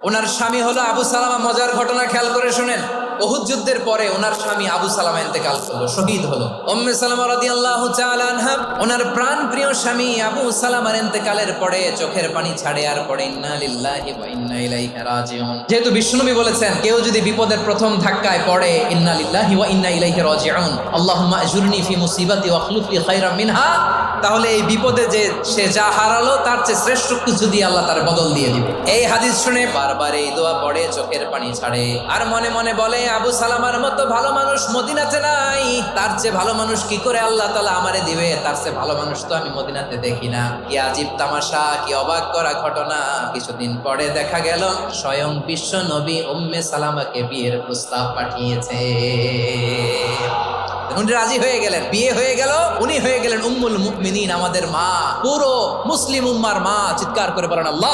ওনার স্বামী হলো আবু সালামা। মজার ঘটনা খেয়াল করে শুনেন। উহুদ যুদ্ধের পরে ওনার স্বামী আবু সালামা ইন্তেকাল করলো, শহীদ হলো। উম্মে সালামা রাদিয়াল্লাহু তাআলা আনহা ওনার প্রাণ প্রিয় স্বামী আবু সালামার ইন্তেকালের পরে চোখের পানি ছাড়ে আর পড়ে ইন্না লিল্লাহি ওয়া ইন্না ইলাইহি রাজিউন। যেহেতু বিশ্বনবী বলেছেন কেউ যদি বিপদের প্রথম ধাক্কায় পড়ে ইন্না লিল্লাহি ওয়া ইন্না ইলাইহি রাজিউন, আল্লাহুম্মা আজুরনি ফি মুসিবাতি ওয়া আখলুফ লি খায়রাম মিনহা, তাহলে এই বিপদে যে সে যা হারালো তার চেয়ে শ্রেষ্ঠ কিছু দিয়ে আল্লাহ তার বদল দিয়ে দিবে। এই হাদিস শুনে বারবার এই দোয়া পড়ে চোখের পানি ছাড়ে আর মনে মনে বলে আবু সালামার মতো ভালো মানুষ মদিনাতে নাই, তার চেয়ে ভালো মানুষ কি করে আল্লাহ তাআলা আমারে দিবে, তার চেয়ে ভালো মানুষ তো আমি মদিনাতে দেখি না। কি আজীব তামাশা, কি অবাক করা ঘটনা। কিছুদিন পরে দেখা গেল স্বয়ং বিশ্ব নবী উম্মে সালামাকে বিয়ের প্রস্তাব পাঠিয়েছে। উনি রাজি হয়ে গেলেন, বিয়ে হয়ে গেল, উনি হয়ে গেলেন উম্মুল মুমিনিন, আমাদের মা, পুরো মুসলিম উম্মার মা। চিৎকার করে বলেন আল্লাহ।